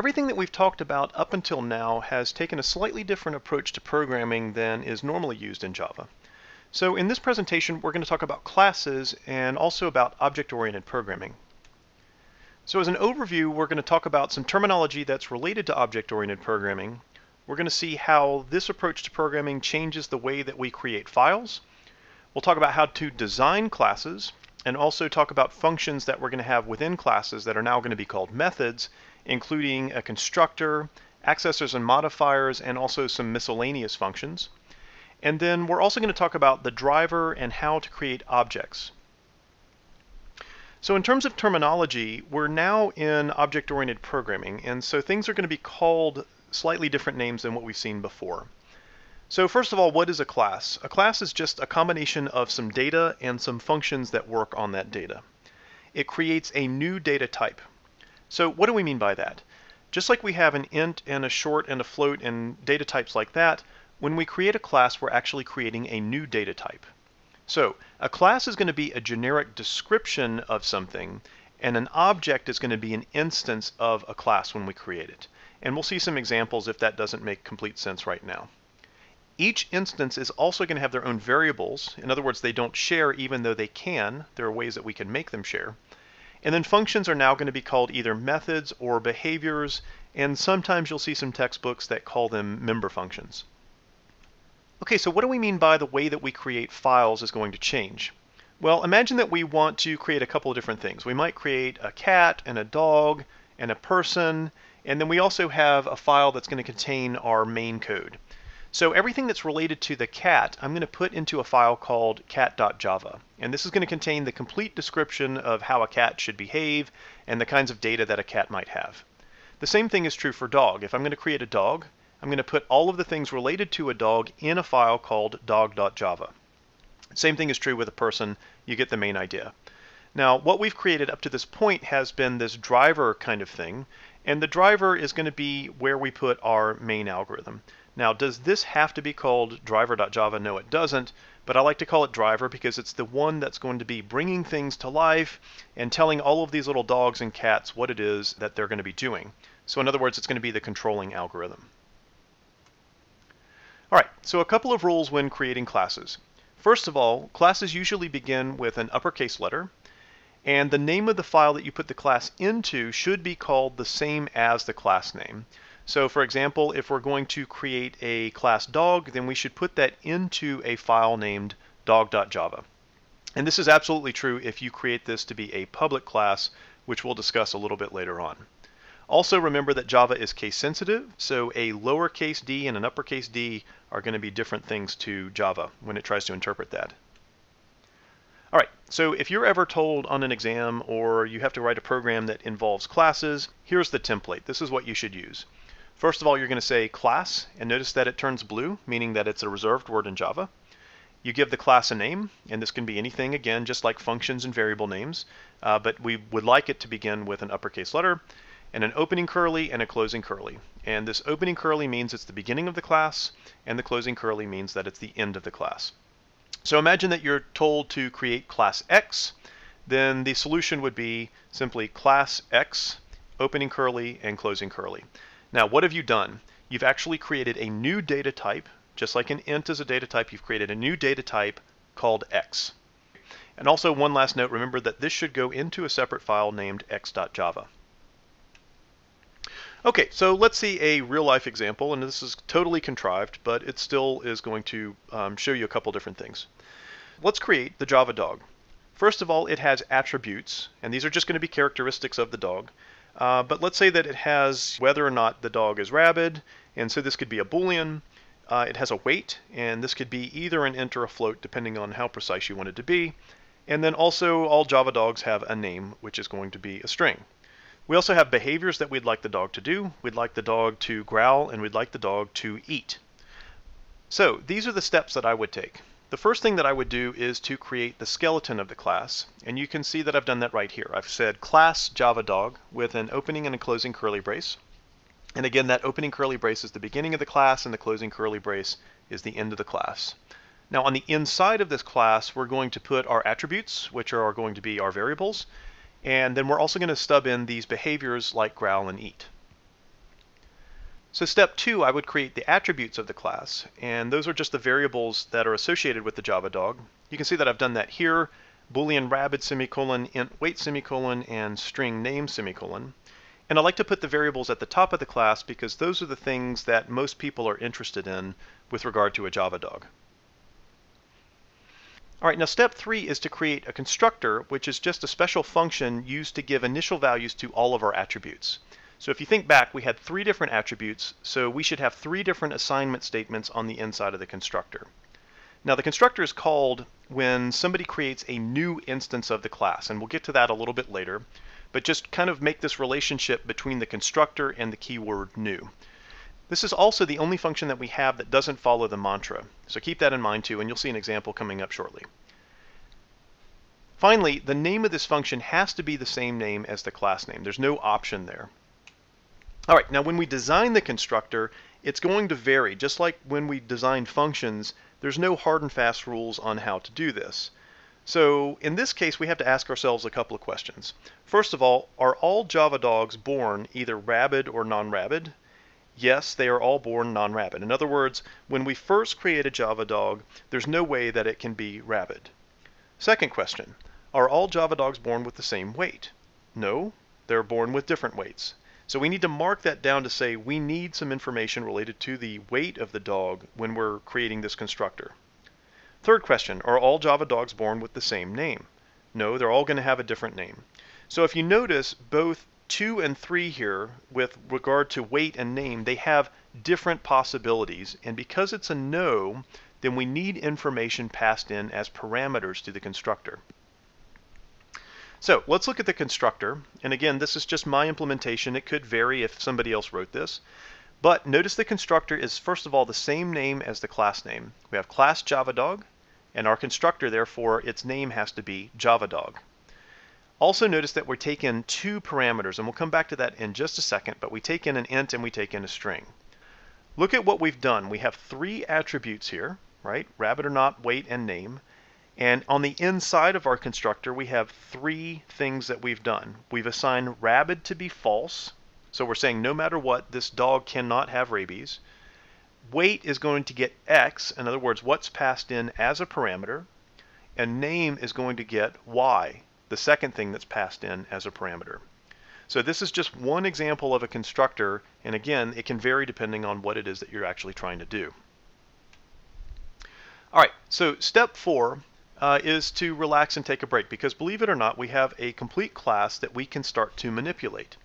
Everything that we've talked about up until now has taken a slightly different approach to programming than is normally used in Java. So in this presentation, we're going to talk about classes and also about object-oriented programming. So as an overview, we're going to talk about some terminology that's related to object-oriented programming. We're going to see how this approach to programming changes the way that we create files. We'll talk about how to design classes, and also talk about functions that we're going to have within classes that are now going to be called methods, including a constructor, accessors and modifiers, and also some miscellaneous functions. And then we're also going to talk about the driver and how to create objects. So in terms of terminology, we're now in object-oriented programming, and so things are going to be called slightly different names than what we've seen before. So first of all, what is a class? A class is just a combination of some data and some functions that work on that data. It creates a new data type. So what do we mean by that? Just like we have an int and a short and a float and data types like that, when we create a class, we're actually creating a new data type. So a class is going to be a generic description of something, and an object is going to be an instance of a class when we create it. And we'll see some examples if that doesn't make complete sense right now. Each instance is also going to have their own variables. In other words, they don't share even though they can. There are ways that we can make them share. And then functions are now going to be called either methods or behaviors, and sometimes you'll see some textbooks that call them member functions. Okay, so what do we mean by the way that we create files is going to change? Well, imagine that we want to create a couple of different things. We might create a cat and a dog and a person, and then we also have a file that's going to contain our main code. So everything that's related to the cat, I'm going to put into a file called cat.java. And this is going to contain the complete description of how a cat should behave and the kinds of data that a cat might have. The same thing is true for dog. If I'm going to create a dog, I'm going to put all of the things related to a dog in a file called dog.java. Same thing is true with a person. You get the main idea. Now, what we've created up to this point has been this driver kind of thing, and the driver is going to be where we put our main algorithm. Now, does this have to be called driver.java? No, it doesn't, but I like to call it driver because it's the one that's going to be bringing things to life and telling all of these little dogs and cats what it is that they're going to be doing. So in other words, it's going to be the controlling algorithm. All right, so a couple of rules when creating classes. First of all, classes usually begin with an uppercase letter, and the name of the file that you put the class into should be called the same as the class name. So for example, if we're going to create a class dog, then we should put that into a file named dog.java. And this is absolutely true if you create this to be a public class, which we'll discuss a little bit later on. Also remember that Java is case sensitive, so a lowercase d and an uppercase d are going to be different things to Java when it tries to interpret that. All right, so if you're ever told on an exam or you have to write a program that involves classes, here's the template. This is what you should use. First of all, you're going to say class, and notice that it turns blue, meaning that it's a reserved word in Java. You give the class a name, and this can be anything, again, just like functions and variable names, but we would like it to begin with an uppercase letter, and an opening curly and a closing curly. And this opening curly means it's the beginning of the class, and the closing curly means that it's the end of the class. So imagine that you're told to create class X, then the solution would be simply class X, opening curly and closing curly. Now, what have you done? You've actually created a new data type. Just like an int is a data type, you've created a new data type called X. And also one last note, remember that this should go into a separate file named x.java. Okay, so let's see a real-life example, and this is totally contrived, but it still is going to show you a couple different things. Let's create the JavaDog. First of all, it has attributes, and these are just going to be characteristics of the dog. But let's say that it has whether or not the dog is rabid, and so this could be a Boolean. It has a weight, and this could be either an int or a float, depending on how precise you want it to be. And then also, all JavaDogs have a name, which is going to be a string. We also have behaviors that we'd like the dog to do. We'd like the dog to growl, and we'd like the dog to eat. So these are the steps that I would take. The first thing that I would do is to create the skeleton of the class, and you can see that I've done that right here. I've said class JavaDog with an opening and a closing curly brace. And again, that opening curly brace is the beginning of the class, and the closing curly brace is the end of the class. Now on the inside of this class, we're going to put our attributes, which are going to be our variables, and then we're also going to stub in these behaviors like growl and eat. So step 2, I would create the attributes of the class, and those are just the variables that are associated with the JavaDog. You can see that I've done that here: boolean rabbit semicolon, int weight semicolon, and string name semicolon. And I like to put the variables at the top of the class because those are the things that most people are interested in with regard to a JavaDog. All right, now step 3 is to create a constructor, which is just a special function used to give initial values to all of our attributes. So if you think back, we had 3 different attributes, so we should have 3 different assignment statements on the inside of the constructor. Now the constructor is called when somebody creates a new instance of the class, and we'll get to that a little bit later, but just kind of make this relationship between the constructor and the keyword new. This is also the only function that we have that doesn't follow the mantra, so keep that in mind too, and you'll see an example coming up shortly. Finally, the name of this function has to be the same name as the class name. There's no option there. All right, now when we design the constructor, it's going to vary. Just like when we design functions, there's no hard and fast rules on how to do this. So in this case, we have to ask ourselves a couple of questions. First of all, are all JavaDogs born either rabid or non-rabid? Yes, they are all born non-rabid. In other words, when we first create a JavaDog, there's no way that it can be rabid. Second question, are all JavaDogs born with the same weight? No, they're born with different weights. So we need to mark that down to say we need some information related to the weight of the dog when we're creating this constructor. Third question, are all JavaDogs born with the same name? No, they're all going to have a different name. So if you notice, both 2 and 3 here, with regard to weight and name, they have different possibilities. And because it's a no, then we need information passed in as parameters to the constructor. So let's look at the constructor. And again, this is just my implementation. It could vary if somebody else wrote this. But notice the constructor is, first of all, the same name as the class name. We have class JavaDog, and our constructor, therefore, its name has to be JavaDog. Also notice that we're taking 2 parameters, and we'll come back to that in just a second, but we take in an int and we take in a string. Look at what we've done. We have 3 attributes here, right? Rabbit or not, weight, and name. And on the inside of our constructor, we have 3 things that we've done. We've assigned rabid to be false. So we're saying no matter what, this dog cannot have rabies. Weight is going to get X, in other words, what's passed in as a parameter. And name is going to get Y, the second thing that's passed in as a parameter. So this is just one example of a constructor, and again, it can vary depending on what it is that you're actually trying to do. All right, so step 4 is to relax and take a break, because believe it or not, we have a complete class that we can start to manipulate.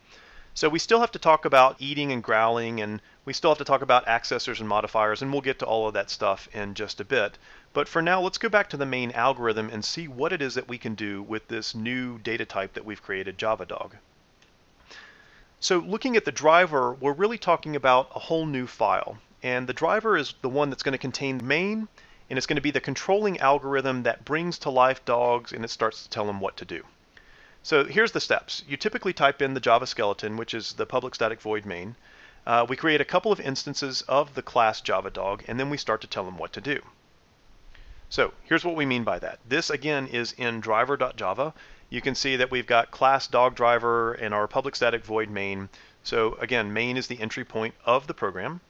So we still have to talk about eating and growling, and we still have to talk about accessors and modifiers, and we'll get to all of that stuff in just a bit. But for now, let's go back to the main algorithm and see what it is that we can do with this new data type that we've created, JavaDog. So looking at the driver, we're really talking about a whole new file. And the driver is the one that's going to contain the main, and it's going to be the controlling algorithm that brings to life dogs, and it starts to tell them what to do. So here's the steps. You typically type in the Java skeleton, which is the public static void main. We create a couple of instances of the class JavaDog, and then we start to tell them what to do. So here's what we mean by that. This again is in driver.java. You can see that we've got class dog driver and our public static void main. So again, main is the entry point of the program.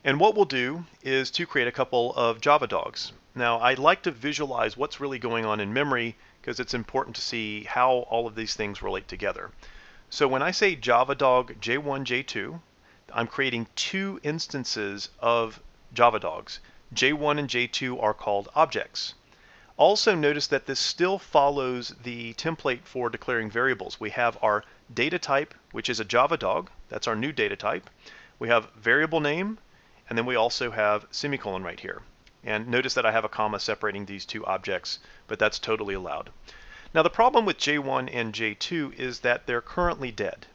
And what we'll do is to create a couple of JavaDogs. Now I like to visualize what's really going on in memory because it's important to see how all of these things relate together. So when I say JavaDog J1, J2, I'm creating 2 instances of JavaDogs. J1 and J2 are called objects. Also notice that this still follows the template for declaring variables. We have our data type, which is a JavaDog. That's our new data type. We have variable name, and then we also have semicolon right here. And notice that I have a comma separating these 2 objects, but that's totally allowed. Now the problem with J1 and J2 is that they're currently dead.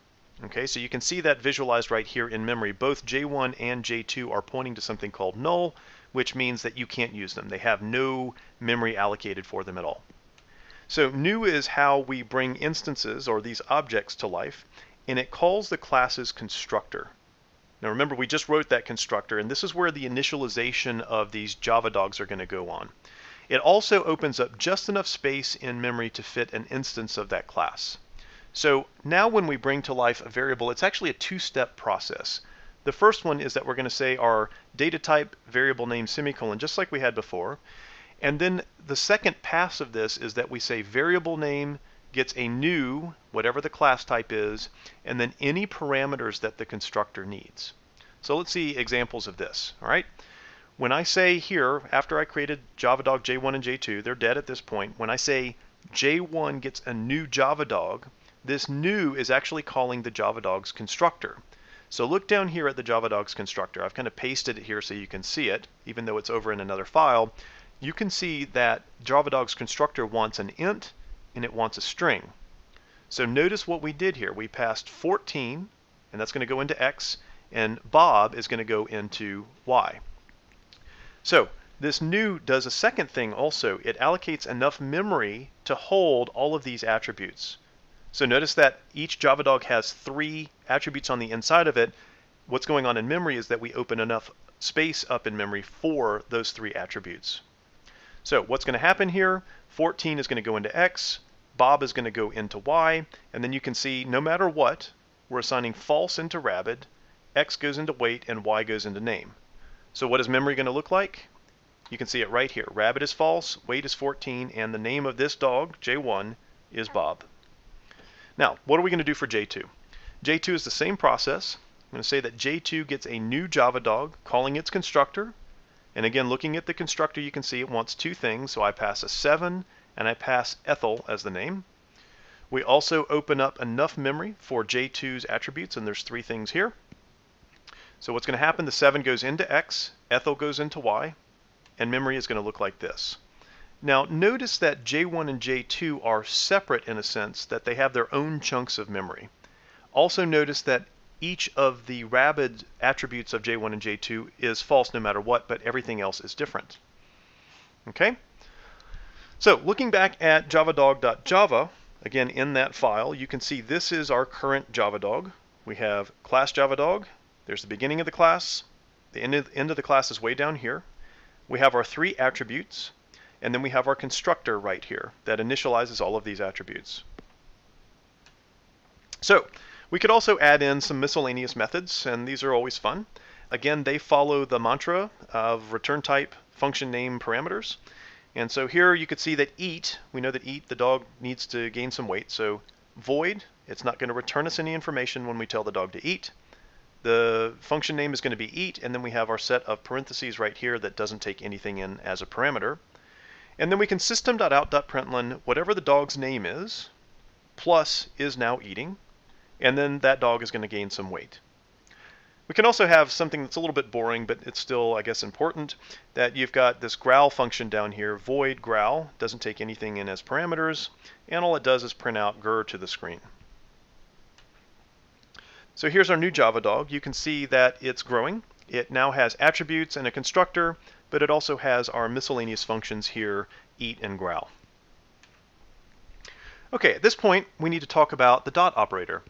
Okay, so you can see that visualized right here in memory. Both J1 and J2 are pointing to something called null, which means that you can't use them. They have no memory allocated for them at all. So new is how we bring instances or these objects to life, and it calls the class's constructor. Now remember, we just wrote that constructor, and this is where the initialization of these JavaDogs are going to go on. It also opens up just enough space in memory to fit an instance of that class. So now when we bring to life a variable, it's actually a 2-step process. The first one is that we're going to say our data type variable name semicolon, just like we had before. And then the second pass of this is that we say variable name gets a new, whatever the class type is, and then any parameters that the constructor needs. So let's see examples of this. All right. When I say here, after I created JavaDog J1 and J2, they're dead at this point. When I say J1 gets a new JavaDog, this new is actually calling the JavaDog's constructor. So look down here at the JavaDog's constructor. I've kind of pasted it here so you can see it, even though it's over in another file. You can see that JavaDog's constructor wants an int and it wants a string. So notice what we did here. We passed 14, and that's going to go into X, and Bob is going to go into Y. So this new does a second thing also. It allocates enough memory to hold all of these attributes. So notice that each JavaDog has 3 attributes on the inside of it. What's going on in memory is that we open enough space up in memory for those 3 attributes. So what's going to happen here? 14 is going to go into X, Bob is going to go into Y, and then you can see no matter what, we're assigning false into rabbit, X goes into weight, and Y goes into name. So what is memory going to look like? You can see it right here. Rabbit is false, weight is 14, and the name of this dog, J1, is Bob. Now, what are we going to do for J2? J2 is the same process. I'm going to say that J2 gets a new JavaDog calling its constructor. And again, looking at the constructor, you can see it wants 2 things. So I pass a 7 and I pass Ethel as the name. We also open up enough memory for J2's attributes, and there's 3 things here. So what's going to happen? The 7 goes into X, Ethel goes into Y, and memory is going to look like this. Now notice that J1 and J2 are separate in a sense, that they have their own chunks of memory. Also notice that each of the rabid attributes of J1 and J2 is false no matter what, but everything else is different. Okay? So looking back at JavaDog.java, again in that file, you can see this is our current JavaDog. We have class JavaDog. There's the beginning of the class. The end of the class is way down here. We have our 3 attributes, and then we have our constructor right here that initializes all of these attributes. So we could also add in some miscellaneous methods, and these are always fun. Again, they follow the mantra of return type, function name, parameters. And so here you could see that eat, we know that eat, the dog needs to gain some weight. So void, it's not going to return us any information when we tell the dog to eat. The function name is going to be eat, and then we have our set of parentheses right here that doesn't take anything in as a parameter. And then we can system.out.println whatever the dog's name is, plus is now eating, and then that dog is going to gain some weight. We can also have something that's a little bit boring, but it's still, I guess, important, that you've got this growl function down here, void growl, doesn't take anything in as parameters, and all it does is print out grr to the screen. So here's our new JavaDog. You can see that it's growing. It now has attributes and a constructor, but it also has our miscellaneous functions here, eat and growl. Okay, at this point, we need to talk about the dot operator.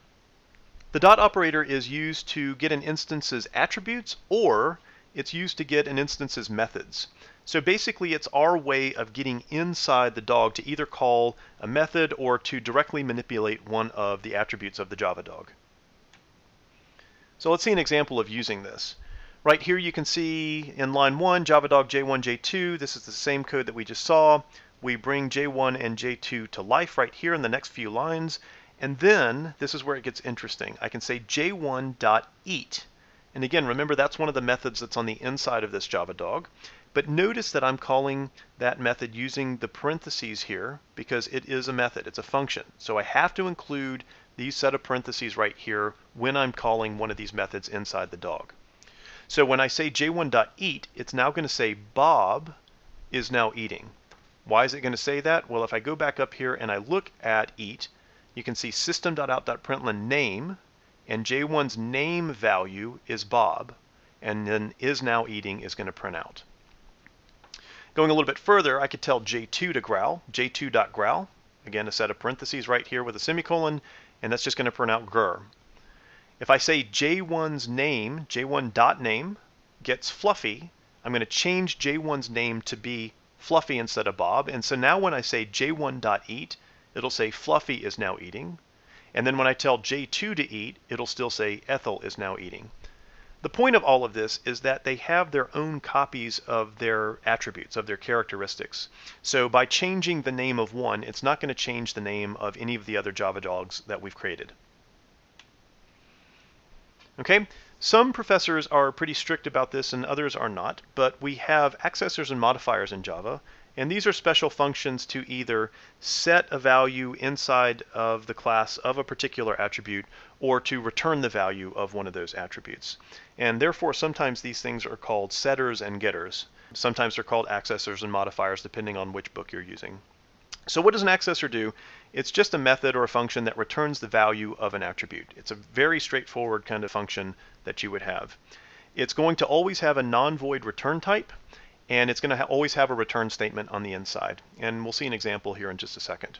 The dot operator is used to get an instance's attributes, or it's used to get an instance's methods. So basically, it's our way of getting inside the dog to either call a method or to directly manipulate one of the attributes of the JavaDog. So let's see an example of using this. Right here you can see in line 1, JavaDog J1, J2. This is the same code that we just saw. We bring J1 and J2 to life right here in the next few lines. And then, this is where it gets interesting. I can say J1.eat. And again, remember that's one of the methods that's on the inside of this JavaDog. But notice that I'm calling that method using the parentheses here because it is a method, it's a function. So I have to include these set of parentheses right here when I'm calling one of these methods inside the dog. So when I say J1.eat, it's now going to say Bob is now eating. Why is it going to say that? Well, if I go back up here and I look at eat, you can see system.out.println name, and J1's name value is Bob, and then is now eating is going to print out. Going a little bit further, I could tell J2 to growl, J2.growl, again a set of parentheses right here with a semicolon, and that's just going to print out grr. If I say J1's name, J1.name gets Fluffy, I'm going to change J1's name to be Fluffy instead of Bob, and so now when I say J1.eat, it'll say Fluffy is now eating. And then when I tell J2 to eat, it'll still say Ethel is now eating. The point of all of this is that they have their own copies of their attributes, of their characteristics. So by changing the name of one, it's not going to change the name of any of the other JavaDogs that we've created. Okay, some professors are pretty strict about this and others are not, but we have accessors and modifiers in Java, and these are special functions to either set a value inside of the class of a particular attribute or to return the value of one of those attributes. And therefore, sometimes these things are called setters and getters. Sometimes they're called accessors and modifiers, depending on which book you're using. So what does an accessor do? It's just a method or a function that returns the value of an attribute. It's a very straightforward kind of function that you would have. It's going to always have a non-void return type, and it's going to always have a return statement on the inside. And we'll see an example here in just a second.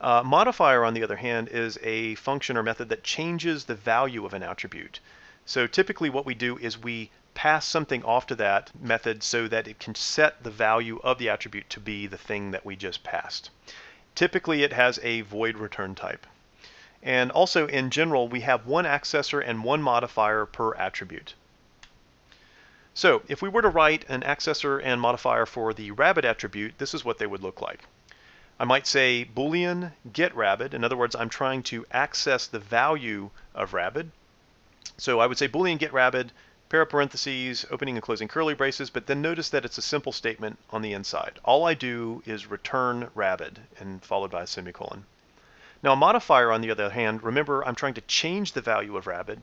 Modifier, on the other hand, is a function or method that changes the value of an attribute. So typically what we do is we pass something off to that method so that it can set the value of the attribute to be the thing that we just passed. Typically it has a void return type. And also in general, we have one accessor and one modifier per attribute. So if we were to write an accessor and modifier for the rabbit attribute, this is what they would look like. I might say Boolean get rabbit. In other words, I'm trying to access the value of rabbit. So I would say Boolean get rabbit, pair of parentheses, opening and closing curly braces, but then notice that it's a simple statement on the inside. All I do is return rabbit and followed by a semicolon. Now a modifier, on the other hand, remember I'm trying to change the value of rabbit.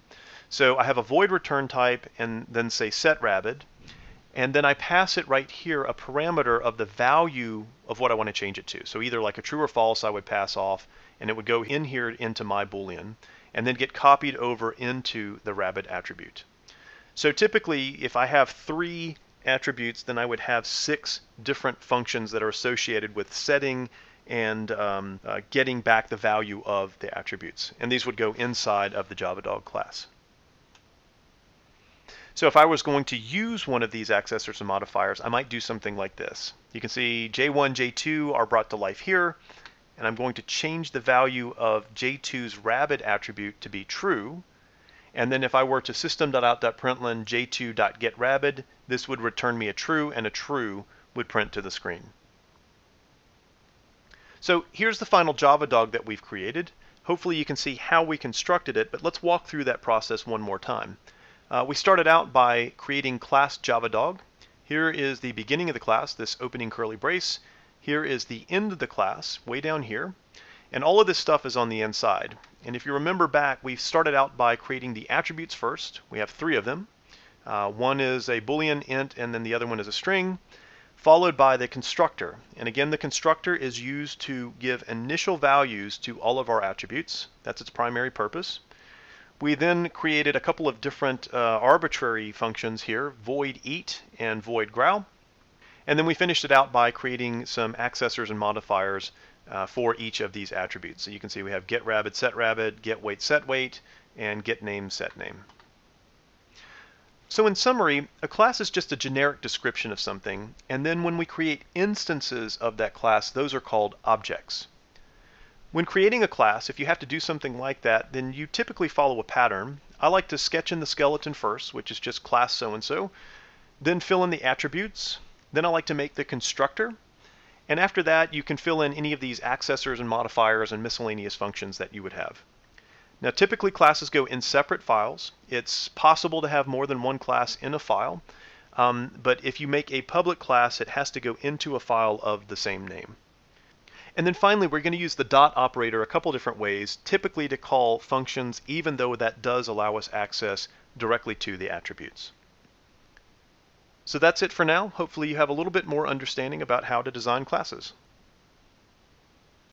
So I have a void return type and then say set rabbit, and then I pass it right here a parameter of the value of what I want to change it to. So either like a true or false I would pass off, and it would go in here into my Boolean and then get copied over into the rabbit attribute. So typically if I have 3 attributes, then I would have 6 different functions that are associated with setting and getting back the value of the attributes. And these would go inside of the JavaDog class. So if I was going to use one of these accessors and modifiers, I might do something like this. You can see J1, J2 are brought to life here, and I'm going to change the value of J2's rabbit attribute to be true. And then if I were to system.out.println J2.getRabbit, this would return me a true, and a true would print to the screen. So here's the final JavaDog that we've created. Hopefully you can see how we constructed it, but let's walk through that process one more time. We started out by creating class JavaDog. Here is the beginning of the class, this opening curly brace. Here is the end of the class, way down here. And all of this stuff is on the inside. And if you remember back, we started out by creating the attributes first. We have 3 of them. One is a Boolean int, and then the other one is a string, followed by the constructor. And again, the constructor is used to give initial values to all of our attributes. That's its primary purpose. We then created a couple of different arbitrary functions here, void eat and void growl. And then we finished it out by creating some accessors and modifiers for each of these attributes. So you can see we have get rabbit, get weight, set weight, and get name, set name. So in summary, a class is just a generic description of something, and then when we create instances of that class, those are called objects. When creating a class, if you have to do something like that, then you typically follow a pattern. I like to sketch in the skeleton first, which is just class so-and-so, then fill in the attributes, then I like to make the constructor, and after that you can fill in any of these accessors and modifiers and miscellaneous functions that you would have. Now typically classes go in separate files. It's possible to have more than one class in a file, but if you make a public class, it has to go into a file of the same name. And then finally, we're going to use the dot operator a couple different ways, typically to call functions, even though that does allow us access directly to the attributes. So that's it for now. Hopefully you have a little bit more understanding about how to design classes.